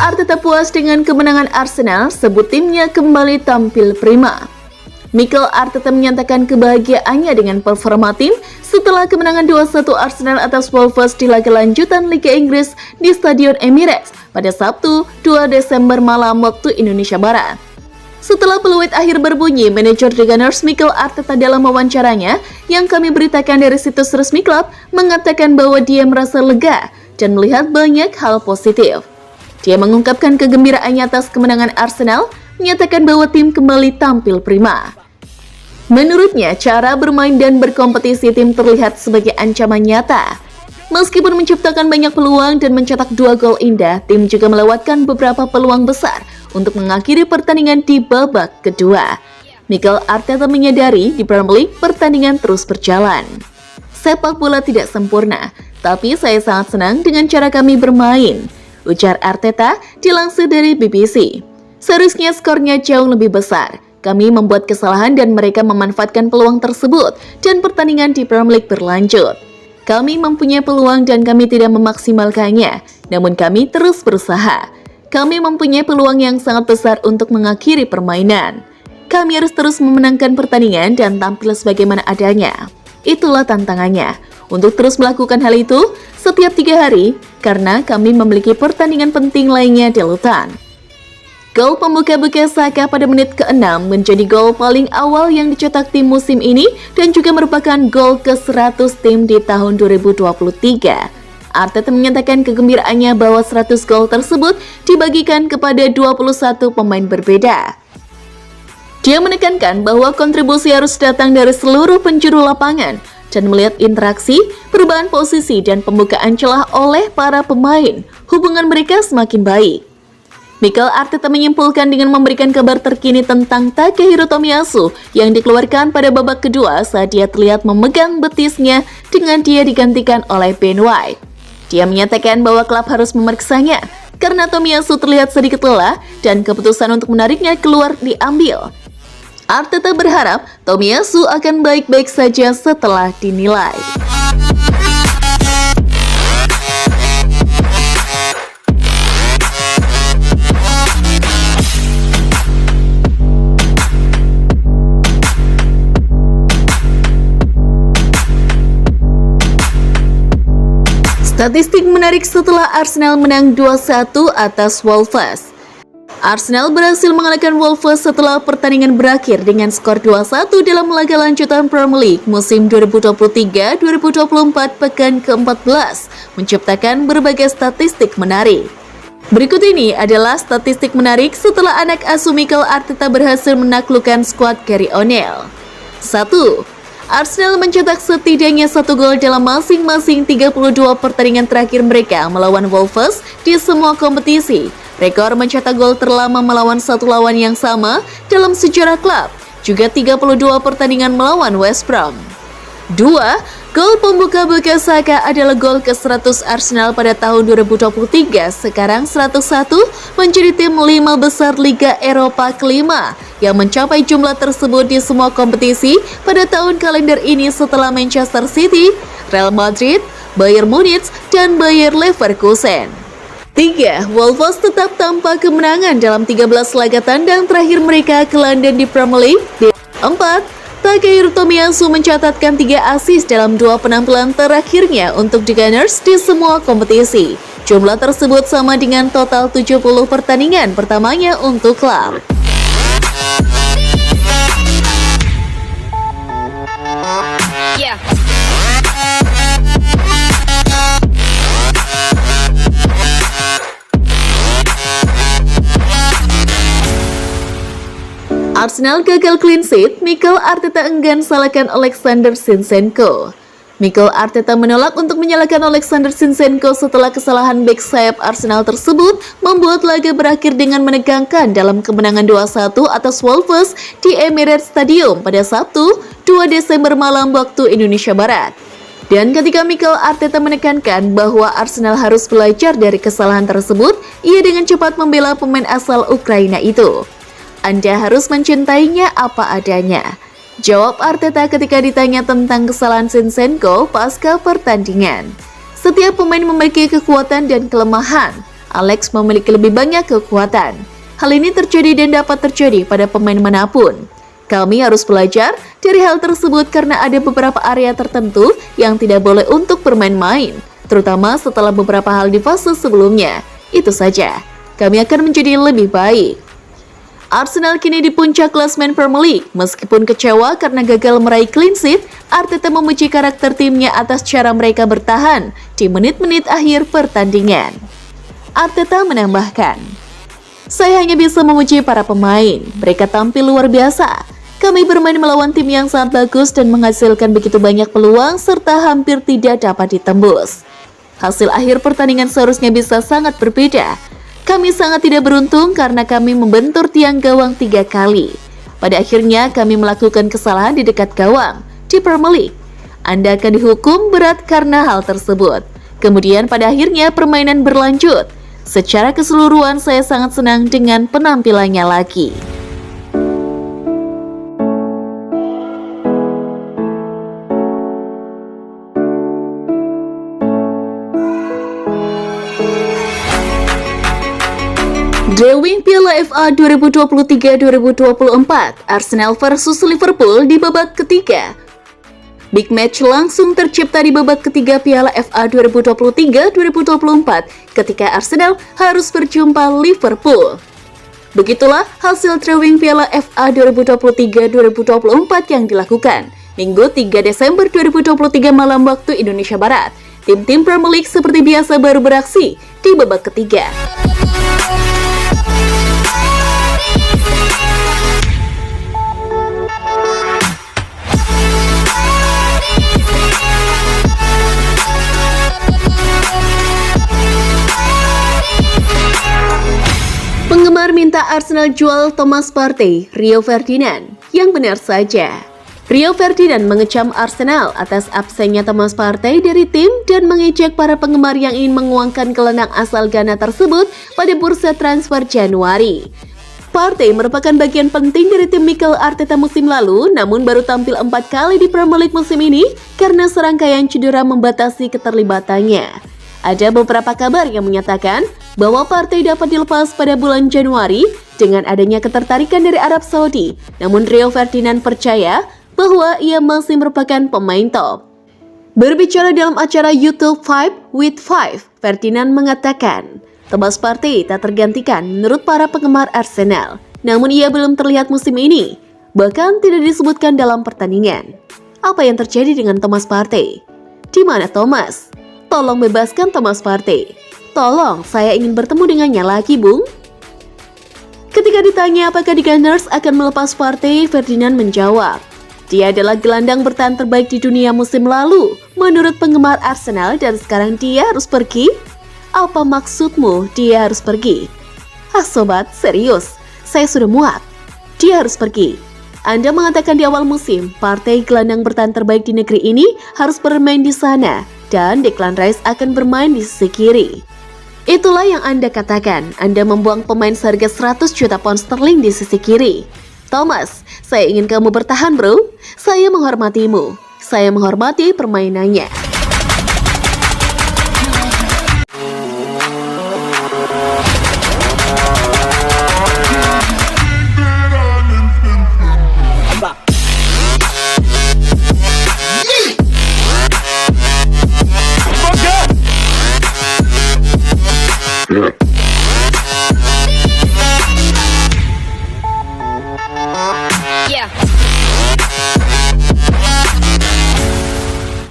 Arteta puas dengan kemenangan Arsenal, sebut timnya kembali tampil prima. Mikel Arteta menyatakan kebahagiaannya dengan performa tim setelah kemenangan 2-1 Arsenal atas Wolves di laga lanjutan Liga Inggris di Stadion Emirates pada Sabtu 2 Desember malam waktu Indonesia Barat. Setelah peluit akhir berbunyi, manajer The Gunners Mikel Arteta dalam wawancaranya yang kami beritakan dari situs resmi klub mengatakan bahwa dia merasa lega dan melihat banyak hal positif. Dia mengungkapkan kegembiraannya atas kemenangan Arsenal, menyatakan bahwa tim kembali tampil prima. Menurutnya, cara bermain dan berkompetisi tim terlihat sebagai ancaman nyata. Meskipun menciptakan banyak peluang dan mencetak 2 gol indah, tim juga melewatkan beberapa peluang besar untuk mengakhiri pertandingan di babak kedua. Mikel Arteta menyadari di Premier League pertandingan terus berjalan. Sepak bola tidak sempurna, tapi saya sangat senang dengan cara kami bermain, ujar Arteta dilansir dari BBC. Seharusnya skornya jauh lebih besar. Kami membuat kesalahan dan mereka memanfaatkan peluang tersebut dan pertandingan di Premier League berlanjut. Kami mempunyai peluang dan kami tidak memaksimalkannya, namun kami terus berusaha. Kami mempunyai peluang yang sangat besar untuk mengakhiri permainan. Kami harus terus memenangkan pertandingan dan tampil sebagaimana adanya. Itulah tantangannya, untuk terus melakukan hal itu setiap 3 hari, karena kami memiliki pertandingan penting lainnya di lautan. Gol pembuka Bukayo Saka pada menit ke-6 menjadi gol paling awal yang dicetak tim musim ini dan juga merupakan gol ke-100 tim di tahun 2023. Arteta menyatakan kegembiraannya bahwa 100 gol tersebut dibagikan kepada 21 pemain berbeda. Dia menekankan bahwa kontribusi harus datang dari seluruh penjuru lapangan dan melihat interaksi, perubahan posisi, dan pembukaan celah oleh para pemain. Hubungan mereka semakin baik. Mikel Arteta menyimpulkan dengan memberikan kabar terkini tentang Takehiro Tomiyasu yang dikeluarkan pada babak kedua saat dia terlihat memegang betisnya dengan dia digantikan oleh Ben White. Dia menyatakan bahwa klub harus memeriksanya karena Tomiyasu terlihat sedikit lelah dan keputusan untuk menariknya keluar diambil. Arteta berharap Tomiyasu akan baik-baik saja setelah dinilai. Statistik menarik setelah Arsenal menang 2-1 atas Wolves. Arsenal berhasil mengalahkan Wolves setelah pertandingan berakhir dengan skor 2-1 dalam laga lanjutan Premier League musim 2023-2024 pekan ke-14, menciptakan berbagai statistik menarik. Berikut ini adalah statistik menarik setelah anak asuh Mikel Arteta berhasil menaklukkan skuad Gary O'Neil. 1. Arsenal mencetak setidaknya 1 gol dalam masing-masing 32 pertandingan terakhir mereka melawan Wolves di semua kompetisi. Rekor mencetak gol terlama melawan satu lawan yang sama dalam sejarah klub, juga 32 pertandingan melawan West Brom. 2. Gol pembuka Bukayo Saka adalah gol ke-100 Arsenal pada tahun 2023, sekarang 101 menjadi tim 5 besar Liga Eropa kelima yang mencapai jumlah tersebut di semua kompetisi pada tahun kalender ini setelah Manchester City, Real Madrid, Bayern Munich, dan Bayer Leverkusen. 3. Wolves tetap tanpa kemenangan dalam 13 laga tandang terakhir mereka ke London di Premier League. 4. Takehiro Tomiyasu mencatatkan 3 assist dalam 2 penampilan terakhirnya untuk The Gunners di semua kompetisi. Jumlah tersebut sama dengan total 70 pertandingan pertamanya untuk klub. Arsenal gagal clean sheet, Mikel Arteta enggan salahkan Alexander Zinchenko. Mikel Arteta menolak untuk menyalahkan Alexander Zinchenko setelah kesalahan bek sayap Arsenal tersebut membuat laga berakhir dengan menegangkan dalam kemenangan 2-1 atas Wolves di Emirates Stadium pada Sabtu 2 Desember malam waktu Indonesia Barat. Dan ketika Mikel Arteta menekankan bahwa Arsenal harus belajar dari kesalahan tersebut, ia dengan cepat membela pemain asal Ukraina itu. Anda harus mencintainya apa adanya, jawab Arteta ketika ditanya tentang kesalahan Zinchenko pasca pertandingan. Setiap pemain memiliki kekuatan dan kelemahan. Alex memiliki lebih banyak kekuatan. Hal ini terjadi dan dapat terjadi pada pemain manapun. Kami harus belajar dari hal tersebut karena ada beberapa area tertentu yang tidak boleh untuk bermain-main, terutama setelah beberapa hal di fase sebelumnya. Itu saja, kami akan menjadi lebih baik. Arsenal kini di puncak klasemen Premier League. Meskipun kecewa karena gagal meraih clean sheet, Arteta memuji karakter timnya atas cara mereka bertahan di menit-menit akhir pertandingan. Arteta menambahkan, "Saya hanya bisa memuji para pemain, mereka tampil luar biasa. Kami bermain melawan tim yang sangat bagus dan menghasilkan begitu banyak peluang serta hampir tidak dapat ditembus. Hasil akhir pertandingan seharusnya bisa sangat berbeda. Kami sangat tidak beruntung karena kami membentur tiang gawang 3 kali. Pada akhirnya kami melakukan kesalahan di dekat gawang di Premier League. Anda akan dihukum berat karena hal tersebut. Kemudian pada akhirnya permainan berlanjut. Secara keseluruhan saya sangat senang dengan penampilannya lagi." Drawing Piala FA 2023-2024, Arsenal versus Liverpool di babak ketiga. Big match langsung tercipta di babak ketiga Piala FA 2023-2024 ketika Arsenal harus berjumpa Liverpool. Begitulah hasil drawing Piala FA 2023-2024 yang dilakukan Minggu 3 Desember 2023 malam waktu Indonesia Barat. Tim-tim Premier League seperti biasa baru beraksi di babak ketiga. Penggemar minta Arsenal jual Thomas Partey, Rio Ferdinand. Yang benar saja, Rio Ferdinand mengecam Arsenal atas absennya Thomas Partey dari tim dan mengejek para penggemar yang ingin menguangkan gelandang asal Ghana tersebut pada bursa transfer Januari. Partey merupakan bagian penting dari tim Mikel Arteta musim lalu, namun baru tampil 4 kali di Premier League musim ini karena serangkaian cedera membatasi keterlibatannya. Ada beberapa kabar yang menyatakan bahwa Partey dapat dilepas pada bulan Januari dengan adanya ketertarikan dari Arab Saudi. Namun Rio Ferdinand percaya bahwa ia masih merupakan pemain top. Berbicara dalam acara YouTube 5 with 5, Ferdinand mengatakan, Thomas Partey tak tergantikan menurut para penggemar Arsenal. Namun ia belum terlihat musim ini, bahkan tidak disebutkan dalam pertandingan. Apa yang terjadi dengan Thomas Partey? Di mana Thomas? Tolong bebaskan Thomas Partey. Tolong, saya ingin bertemu dengannya lagi, Bung. Ketika ditanya apakah The Gunners akan melepas Partey, Ferdinand menjawab, dia adalah gelandang bertahan terbaik di dunia musim lalu menurut penggemar Arsenal dan sekarang dia harus pergi? Apa maksudmu dia harus pergi? Ah sobat, serius, saya sudah muak. Dia harus pergi. Anda mengatakan di awal musim, Partey gelandang bertahan terbaik di negeri ini harus bermain di sana dan Declan Rice akan bermain di sisi kiri. Itulah yang Anda katakan, Anda membuang pemain seharga 100 juta pound sterling di sisi kiri. Thomas, saya ingin kamu bertahan bro. Saya menghormatimu. Saya menghormati permainannya. Yeah.